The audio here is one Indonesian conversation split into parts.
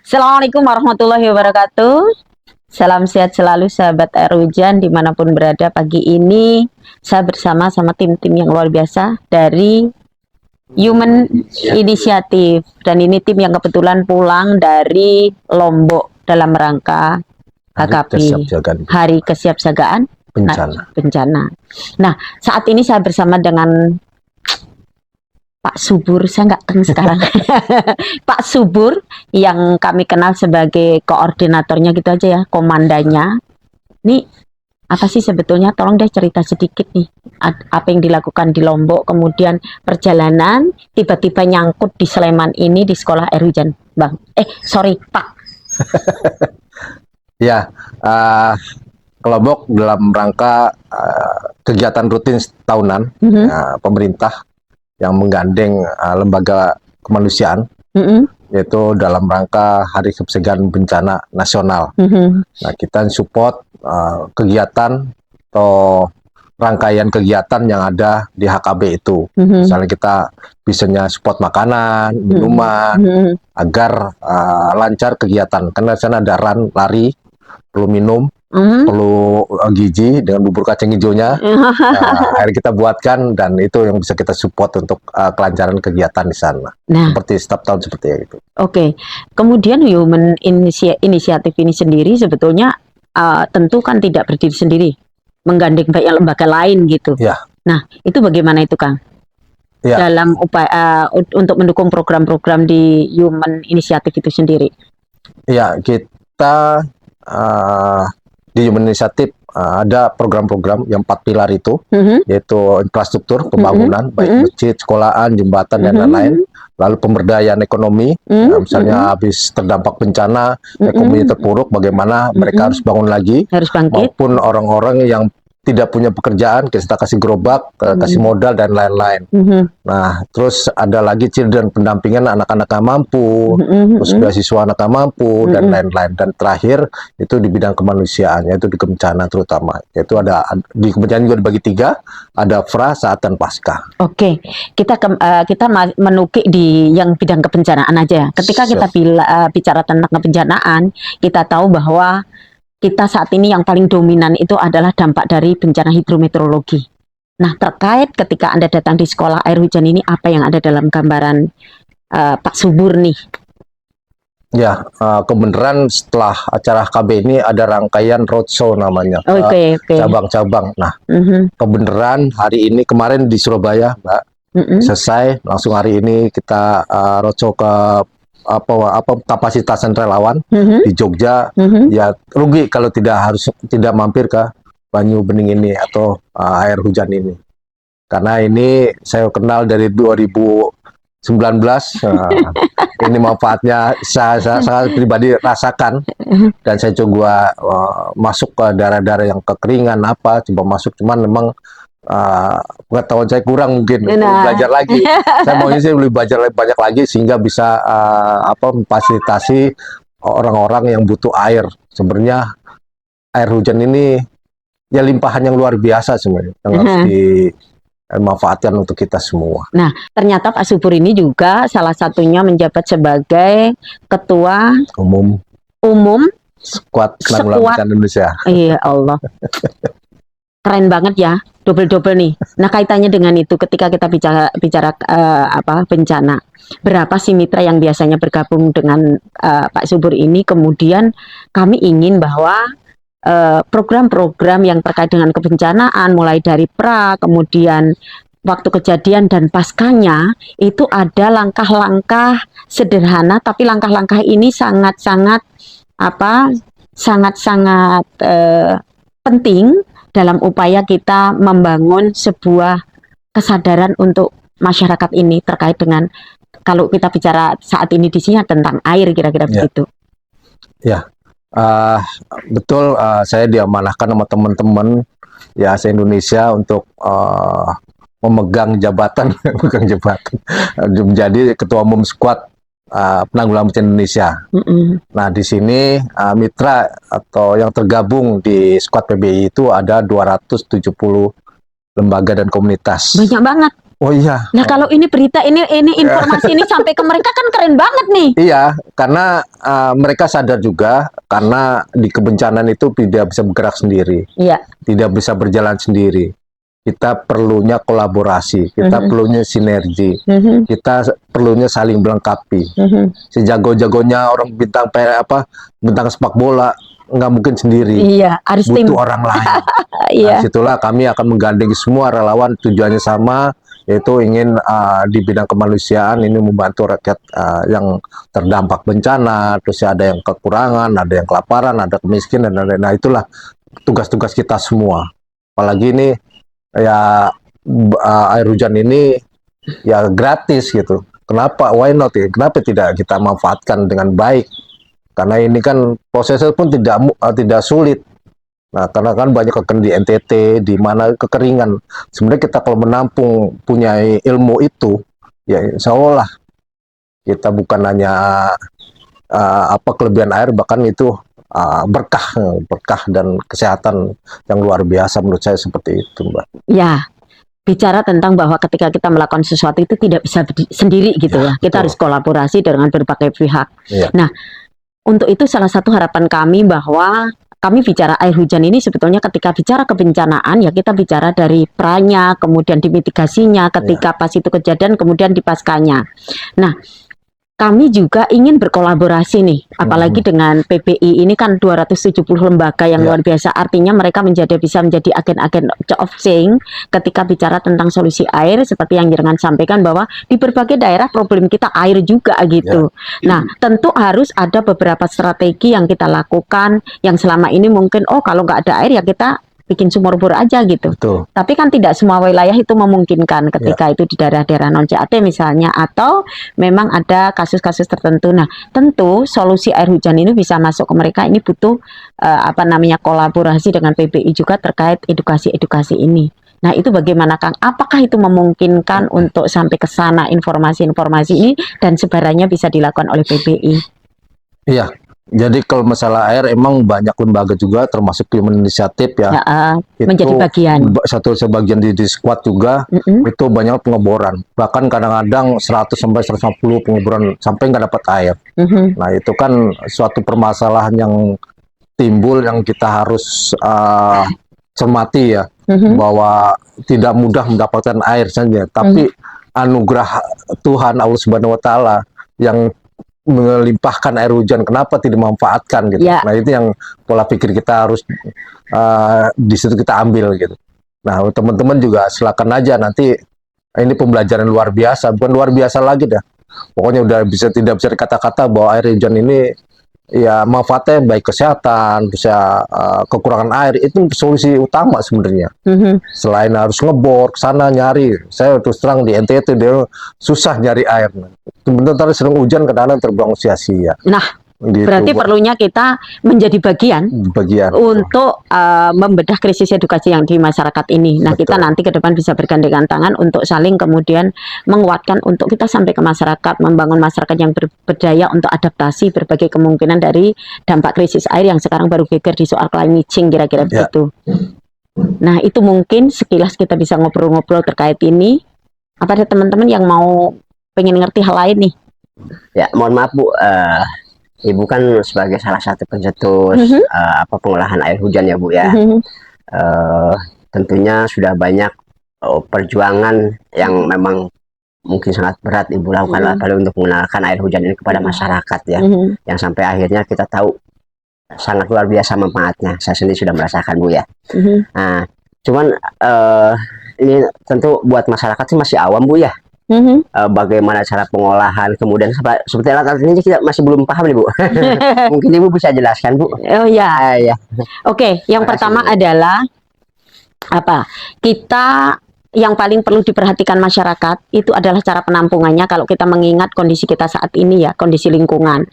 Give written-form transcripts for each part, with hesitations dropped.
Assalamualaikum warahmatullahi wabarakatuh. Salam sehat selalu sahabat air hujan dimanapun berada. Pagi ini saya bersama tim-tim yang luar biasa dari Human Initiative. Dan ini tim yang kebetulan pulang dari Lombok dalam rangka HKP, Hari Kesiapsiagaan Bencana. Nah, saat ini saya bersama dengan Pak Subur, saya nggak tahu sekarang. Pak Subur yang kami kenal sebagai koordinatornya gitu aja ya, komandannya. Ini apa sih sebetulnya? Tolong deh cerita sedikit nih. Apa yang dilakukan di Lombok, kemudian perjalanan tiba-tiba nyangkut di Sleman ini di sekolah air hujan, Bang. Sorry, Pak. Ya, ke Lombok dalam rangka kegiatan rutin tahunan pemerintah yang menggandeng lembaga kemanusiaan, yaitu dalam rangka Hari Kesiapsiagaan Bencana Nasional. Nah, kita support kegiatan atau rangkaian kegiatan yang ada di HKB itu. Misalnya kita bisanya support makanan, minuman, agar lancar kegiatan. Karena di sana ada run, lari, perlu minum, perlu gizi dengan bubur kacang hijaunya. Akhirnya kita buatkan dan itu yang bisa kita support untuk kelancaran kegiatan di sana. Nah, seperti setiap tahun seperti itu. Oke. Kemudian Human Initiative ini sendiri sebetulnya tentu kan tidak berdiri sendiri, menggandeng banyak lembaga lain gitu. Ya. Nah, itu bagaimana itu, Kang? Ya. Dalam upaya untuk mendukung program-program di Human Initiative itu sendiri. Ya, kita di Human Initiative ada program-program yang 4 pilar itu, yaitu infrastruktur, pembangunan, baik masjid, sekolahan, jembatan, dan lain-lain. Lalu pemberdayaan ekonomi, misalnya habis terdampak bencana, ekonomi terpuruk, bagaimana mereka harus bangun lagi, maupun orang-orang yang tidak punya pekerjaan, kita kasih gerobak, kasih modal, dan lain-lain. Nah, terus ada lagi children, pendampingan anak-anak yang mampu, terus beasiswa anak yang mampu, dan lain-lain. Dan terakhir, itu di bidang kemanusiaan, yaitu di kebencana terutama. Yaitu ada, di kebencana juga dibagi 3, ada pra, saat, dan pasca. Oke, kita menukik di yang bidang kebencanaan aja. Ketika kita bicara tentang kebencanaan, kita tahu bahwa kita saat ini yang paling dominan itu adalah dampak dari bencana hidrometeorologi. Nah, terkait ketika Anda datang di sekolah air hujan ini, apa yang ada dalam gambaran Pak Subur nih? Ya, kebenaran setelah acara KB ini ada rangkaian roadshow namanya, cabang-cabang. Nah, kebenaran hari ini, kemarin di Surabaya, Mbak, selesai, langsung hari ini kita roadshow ke kapasitasan relawan di Jogja. Ya rugi kalau tidak mampir ke Banyu Bening ini atau air hujan ini, karena ini saya kenal dari 2019. Ini manfaatnya saya pribadi rasakan, dan saya coba masuk ke daerah-daerah yang kekeringan coba masuk, cuman memang pengetahuan saya kurang, mungkin belajar lagi. Saya maunya sih lebih belajar banyak lagi sehingga bisa memfasilitasi orang-orang yang butuh air. Sebenarnya air hujan ini ya limpahan yang luar biasa sebenarnya, yang harus dimanfaatkan untuk kita semua. Nah, ternyata Pak Subur ini juga salah satunya menjabat sebagai Ketua Umum Skuad Penanggulangan Bencana Indonesia. Iya Allah. Keren banget ya, double-double nih. Nah, kaitannya dengan itu, ketika kita bicara bencana, berapa sih mitra yang biasanya bergabung dengan Pak Subur ini? Kemudian kami ingin bahwa program-program yang terkait dengan kebencanaan, mulai dari pra, kemudian waktu kejadian dan paskanya, itu ada langkah-langkah sederhana, tapi langkah-langkah ini sangat-sangat penting dalam upaya kita membangun sebuah kesadaran untuk masyarakat ini terkait dengan, kalau kita bicara saat ini di sini tentang air, kira-kira begitu. Ya, betul. Saya diamanahkan sama teman-teman ya se-Indonesia untuk memegang jabatan, menjadi Ketua Umum Skuad Penanggulangan Bencana Indonesia. Nah, di sini mitra atau yang tergabung di Skuad PBI itu ada 270 lembaga dan komunitas. Banyak banget. Oh iya. Nah, kalau ini berita ini informasi ini sampai ke mereka kan keren banget nih. Iya, karena mereka sadar juga karena di kebencanaan itu tidak bisa bergerak sendiri, Iya. tidak bisa berjalan sendiri. Kita perlunya kolaborasi, kita perlunya sinergi, kita perlunya saling melengkapi. Sejago-jagonya orang bintang bintang sepak bola nggak mungkin sendiri, Iya, harus tim. butuh orang lain. Iya. Nah, situlah kami akan menggandeng semua relawan, tujuannya sama, yaitu ingin di bidang kemanusiaan ini membantu rakyat yang terdampak bencana, terus ada yang kekurangan, ada yang kelaparan, ada kemiskinan, nah itulah tugas-tugas kita semua. Apalagi ini ya air hujan ini ya gratis gitu. Kenapa? Why not ya? Kenapa tidak kita manfaatkan dengan baik? Karena ini kan prosesnya pun tidak sulit. Nah, karena kan banyak di NTT, di mana kekeringan. Sebenarnya kita kalau menampung, punya ilmu itu, ya insya Allah kita bukan hanya kelebihan air, bahkan itu berkah dan kesehatan yang luar biasa menurut saya seperti itu, Mbak. Ya, bicara tentang bahwa ketika kita melakukan sesuatu itu tidak bisa sendiri gitu ya. Kita harus kolaborasi dengan berbagai pihak. Ya. Nah, untuk itu salah satu harapan kami bahwa kami bicara air hujan ini sebetulnya ketika bicara kebencanaan ya kita bicara dari pranya, kemudian dimitigasinya ketika pas itu kejadian, kemudian di paskanya. Nah, kami juga ingin berkolaborasi nih, apalagi dengan PBI ini kan 270 lembaga yang luar biasa, artinya mereka bisa menjadi agen-agen of change ketika bicara tentang solusi air, seperti yang Jenengan sampaikan bahwa di berbagai daerah problem kita air juga gitu. Nah, tentu harus ada beberapa strategi yang kita lakukan, yang selama ini mungkin, kalau nggak ada air ya kita bikin sumur bor aja gitu. Betul. Tapi kan tidak semua wilayah itu memungkinkan ketika itu di daerah-daerah non CAT misalnya, atau memang ada kasus-kasus tertentu. Nah, tentu solusi air hujan ini bisa masuk ke mereka, ini butuh kolaborasi dengan PBI juga terkait edukasi-edukasi ini. Nah, itu bagaimana Kang? Apakah itu memungkinkan untuk sampai ke sana informasi-informasi ini dan sebarannya bisa dilakukan oleh PBI? Iya. Jadi kalau masalah air emang banyak lembaga juga termasuk Human Initiative ya. Itu menjadi bagian. Sebagian di squad juga itu banyak pengeboran. Bahkan kadang-kadang 100 sampai 150 pengeboran sampai nggak dapat air. Nah, itu kan suatu permasalahan yang timbul yang kita harus cermati ya, bahwa tidak mudah mendapatkan air saja, tapi anugerah Tuhan Allah Subhanahu wa taala yang melimpahkan air hujan, kenapa tidak dimanfaatkan gitu. Nah, itu yang pola pikir kita harus di situ kita ambil gitu. Nah, teman-teman juga silakan aja, nanti ini pembelajaran luar biasa, bukan luar biasa lagi dah. Pokoknya udah tidak bisa dikata-kata bahwa air hujan ini ya manfaatnya baik kesehatan, bisa kekurangan air itu solusi utama sebenarnya. Selain harus ngebor sana nyari, saya terus terang di NTT dia susah nyari air. Sebentar sering hujan kadang-kadang terbuang sia-sia. Nah, gitu. Berarti perlunya kita menjadi bagian untuk membedah krisis edukasi yang di masyarakat ini. Nah, kita nanti ke depan bisa bergandengan tangan untuk saling kemudian menguatkan untuk kita sampai ke masyarakat, membangun masyarakat yang berdaya untuk adaptasi berbagai kemungkinan dari dampak krisis air yang sekarang baru geger di soal climate change, kira-kira begitu. Nah, itu mungkin sekilas kita bisa ngobrol-ngobrol terkait ini. Apa ada teman-teman yang mau pengen ngerti hal lain nih? Ya, mohon maaf Bu, Ibu kan sebagai salah satu pencetus pengolahan air hujan ya Bu ya. Tentunya sudah banyak perjuangan yang memang mungkin sangat berat Ibu lakukan untuk mengenalkan air hujan ini kepada masyarakat ya. Yang sampai akhirnya kita tahu sangat luar biasa manfaatnya. Saya sendiri sudah merasakan Bu ya. Nah, cuman ini tentu buat masyarakat sih masih awam Bu ya. Bagaimana cara pengolahan, kemudian seperti alat-alat ini kita masih belum paham nih Bu. Mungkin Ibu bisa jelaskan Bu. Oh ya. Oke, yang pertama adalah apa? Kita yang paling perlu diperhatikan masyarakat itu adalah cara penampungannya. Kalau kita mengingat kondisi kita saat ini ya, kondisi lingkungan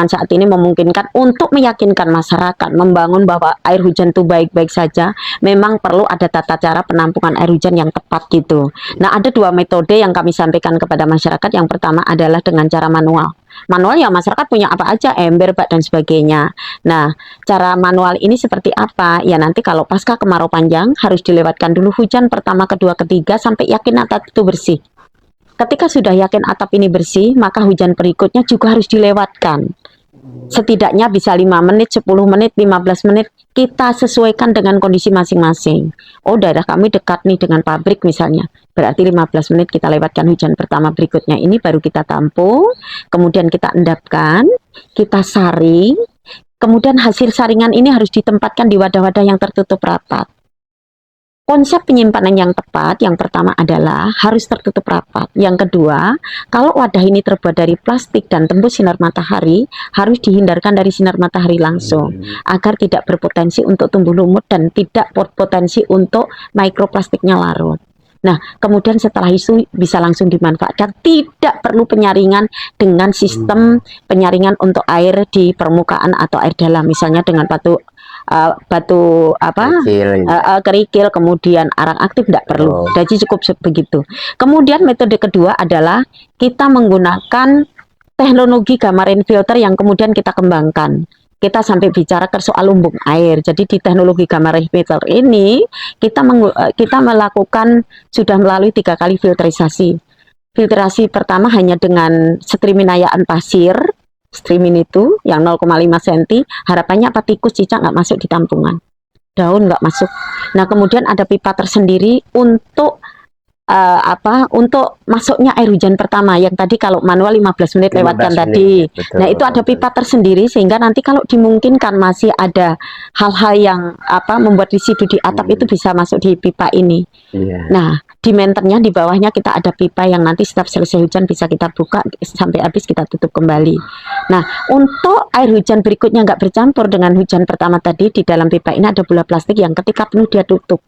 saat ini memungkinkan untuk meyakinkan masyarakat membangun bahwa air hujan itu baik-baik saja. Memang perlu ada tata cara penampungan air hujan yang tepat gitu. Nah, ada dua metode yang kami sampaikan kepada masyarakat. Yang pertama adalah dengan cara manual. manual ya masyarakat punya apa aja, ember, bak, dan sebagainya. Nah, cara manual ini seperti apa? Ya nanti kalau pasca kemarau panjang harus dilewatkan dulu hujan pertama, kedua, ketiga sampai yakin atap itu bersih. Ketika sudah yakin atap ini bersih, maka hujan berikutnya juga harus dilewatkan. Setidaknya bisa 5 menit, 10 menit, 15 menit, kita sesuaikan dengan kondisi masing-masing. Oh, daerah kami dekat nih dengan pabrik misalnya, berarti 15 menit kita lewatkan hujan pertama, berikutnya ini baru kita tampung, kemudian kita endapkan, kita saring, kemudian hasil saringan ini harus ditempatkan di wadah-wadah yang tertutup rapat. Konsep penyimpanan yang tepat, yang pertama adalah harus tertutup rapat. Yang kedua, kalau wadah ini terbuat dari plastik dan tembus sinar matahari, harus dihindarkan dari sinar matahari langsung, agar tidak berpotensi untuk tumbuh lumut dan tidak berpotensi untuk mikroplastiknya larut. Nah, kemudian setelah itu bisa langsung dimanfaatkan, tidak perlu penyaringan dengan sistem penyaringan untuk air di permukaan atau air dalam, misalnya dengan batu kerikil, kemudian arang aktif, tidak perlu. Jadi cukup begitu. Kemudian metode kedua adalah kita menggunakan teknologi gamma rain filter yang kemudian kita kembangkan. Kita sampai bicara ke soal lumbung air. Jadi di teknologi gamma rain filter ini kita melakukan sudah melalui 3 kali filterisasi. Filtrasi pertama hanya dengan streaminayaan pasir. Streamin itu yang 0,5 cm, harapannya apa, tikus, cicak nggak masuk di tampungan, daun nggak masuk. Nah, kemudian ada pipa tersendiri untuk untuk masuknya air hujan pertama yang tadi kalau manual 15 menit lewatkan tadi. Betul, nah, itu ada pipa tersendiri sehingga nanti kalau dimungkinkan masih ada hal-hal yang membuat residu di atap itu bisa masuk di pipa ini. Nah, di maintenance-nya di bawahnya kita ada pipa yang nanti setiap selesai hujan bisa kita buka sampai habis, kita tutup kembali. Nah, untuk air hujan berikutnya nggak bercampur dengan hujan pertama tadi, di dalam pipa ini ada bola plastik yang ketika penuh dia tutup.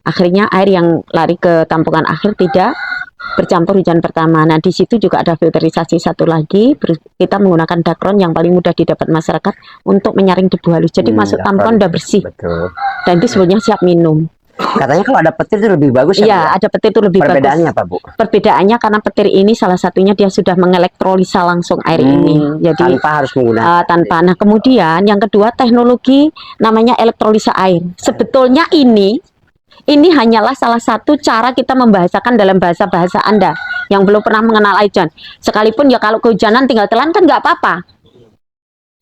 Akhirnya air yang lari ke tampungan akhir tidak bercampur hujan pertama. Nah, di situ juga ada filterisasi satu lagi. Kita menggunakan dakron yang paling mudah didapat masyarakat untuk menyaring debu halus. Jadi masuk tampungan udah bersih. Betul. Dan itu sebenarnya siap minum. Katanya kalau ada petir itu lebih bagus ya? Iya, ada petir itu lebih bagus. Perbedaannya apa, Bu? Perbedaannya karena petir ini salah satunya dia sudah mengelektrolisa langsung air ini. Jadi tanpa harus menggunakan tanpa. Nah, kemudian yang kedua teknologi namanya elektrolisa air. Sebetulnya ini hanyalah salah satu cara kita membahasakan dalam bahasa-bahasa Anda yang belum pernah mengenal air hujan. Sekalipun ya kalau kehujanan tinggal telan kan nggak apa-apa.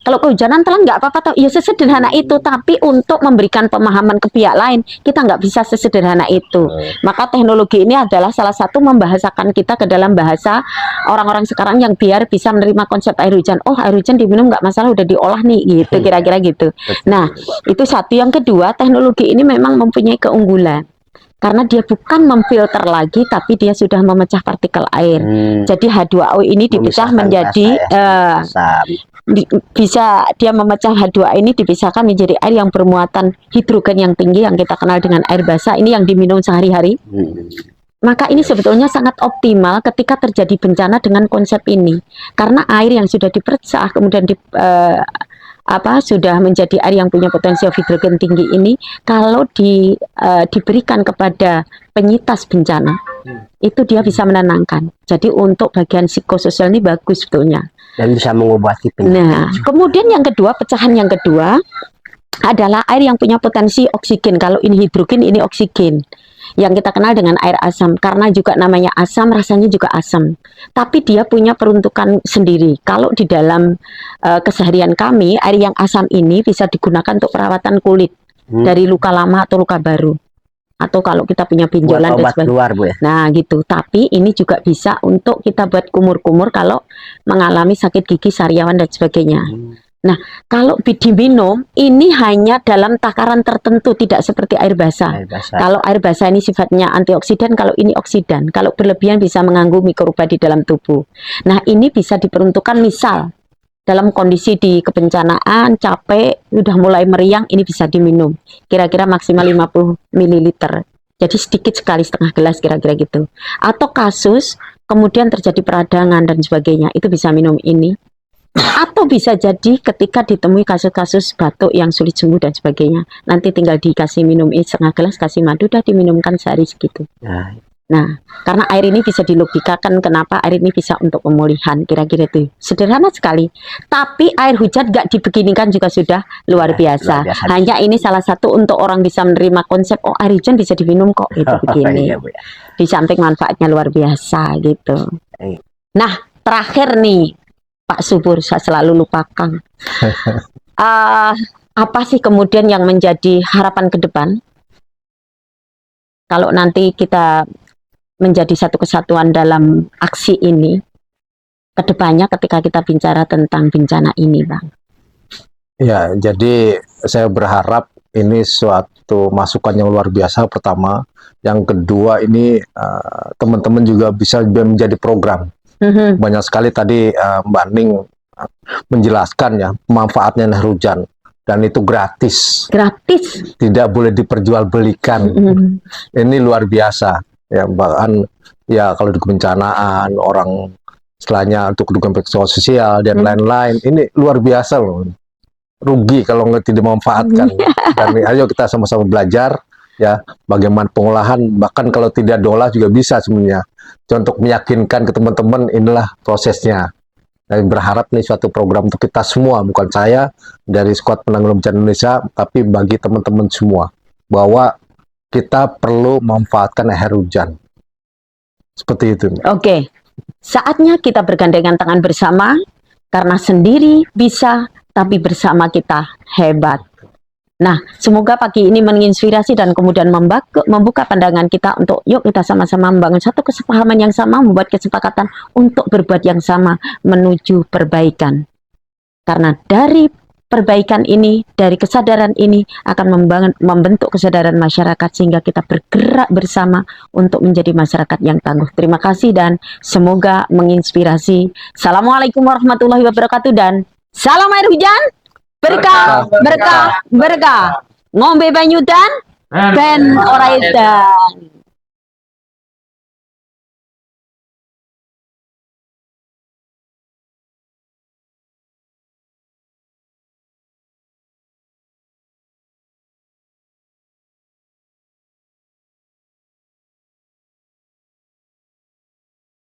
Kalau kehujanan telan nggak apa-apa, ya sesederhana itu. Tapi untuk memberikan pemahaman ke pihak lain, kita nggak bisa sesederhana itu. Maka teknologi ini adalah salah satu membahasakan kita ke dalam bahasa orang-orang sekarang yang biar bisa menerima konsep air hujan. Oh, air hujan diminum nggak masalah, udah diolah nih, gitu kira-kira gitu. Nah, itu satu. Yang kedua, teknologi ini memang mempunyai keunggulan. Karena dia bukan memfilter lagi, tapi dia sudah memecah partikel air. Jadi H2O ini dipecah menjadi bisa dia memecah H2O ini dipisahkan menjadi air yang bermuatan hidrogen yang tinggi yang kita kenal dengan air basah, ini yang diminum sehari-hari. Maka ini sebetulnya sangat optimal ketika terjadi bencana dengan konsep ini, karena air yang sudah dipecah kemudian sudah menjadi air yang punya potensi hidrogen tinggi ini, kalau diberikan kepada penyintas bencana, itu dia bisa menenangkan. Jadi untuk bagian psikososial ini bagus sebetulnya. Dan bisa mengobati penyakit. Nah, kemudian yang kedua, pecahan yang kedua adalah air yang punya potensi oksigen. Kalau ini hidrogen, ini oksigen. Yang kita kenal dengan air asam. Karena juga namanya asam, rasanya juga asam. Tapi dia punya peruntukan sendiri. Kalau di dalam keseharian kami, air yang asam ini bisa digunakan untuk perawatan kulit. Dari luka lama atau luka baru. Atau kalau kita punya benjolan dan sebagainya. Luar, Bu, ya? Nah, gitu. Tapi ini juga bisa untuk kita buat kumur-kumur kalau mengalami sakit gigi, sariawan dan sebagainya. Nah, kalau diminum ini hanya dalam takaran tertentu, tidak seperti air basah. Kalau air basah ini sifatnya antioksidan, kalau ini oksidan. Kalau berlebihan bisa mengganggu mikroba di dalam tubuh. Nah, ini bisa diperuntukkan misal dalam kondisi di kebencanaan, capek, udah mulai meriang, ini bisa diminum. Kira-kira maksimal 50 ml. Jadi sedikit sekali, setengah gelas kira-kira gitu. Atau kasus, kemudian terjadi peradangan dan sebagainya, itu bisa minum ini. Atau bisa jadi ketika ditemui kasus-kasus batuk yang sulit sembuh dan sebagainya, nanti tinggal dikasih minum ini setengah gelas, kasih madu, udah diminumkan sehari segitu. Nah, karena air ini bisa dilogikakan kenapa air ini bisa untuk pemulihan, kira-kira itu sederhana sekali. Tapi air hujan gak dibeginikan juga sudah luar biasa. luar biasa. Hanya ini salah satu untuk orang bisa menerima konsep, oh air hujan bisa diminum kok, itu begini. Iya, Bu, ya. Di samping manfaatnya luar biasa gitu. Iya. Nah, terakhir nih Pak Subur, saya selalu lupakan. Apa sih kemudian yang menjadi harapan ke depan? Kalau nanti kita menjadi satu kesatuan dalam aksi ini, kedepannya ketika kita bicara tentang bencana ini, Bang. Ya, jadi saya berharap ini suatu masukan yang luar biasa pertama. Yang kedua ini teman-teman juga bisa menjadi program. Banyak sekali tadi Mbak Ning menjelaskan ya manfaatnya air hujan. Dan itu gratis. Gratis. Tidak boleh diperjualbelikan. Ini luar biasa. Ya, bahkan ya kalau di kebencanaan orang istilahnya untuk dukungan sosial dan lain-lain, ini luar biasa loh. Rugi kalau nggak tidak dimanfaatkan. Dan ayo kita sama-sama belajar ya bagaimana pengolahan, bahkan kalau tidak dola juga bisa sebenarnya. Untuk meyakinkan ke teman-teman inilah prosesnya. Dan berharap nih suatu program untuk kita semua, bukan saya dari Skuad Penanggulangan Bencana Indonesia, tapi bagi teman-teman semua bahwa kita perlu memanfaatkan air hujan. Seperti itu. Oke, saatnya kita bergandengan tangan bersama, karena sendiri bisa, tapi bersama kita hebat. Nah, semoga pagi ini menginspirasi dan kemudian membuka pandangan kita untuk yuk kita sama-sama membangun satu kesepahaman yang sama, membuat kesepakatan untuk berbuat yang sama menuju perbaikan. Karena dari perbaikan ini, dari kesadaran ini akan membentuk kesadaran masyarakat sehingga kita bergerak bersama untuk menjadi masyarakat yang tangguh. Terima kasih dan semoga menginspirasi. Assalamualaikum warahmatullahi wabarakatuh dan salam air hujan. Berkah, berkah, berkah. Ngombe banyu dan ben ora edan.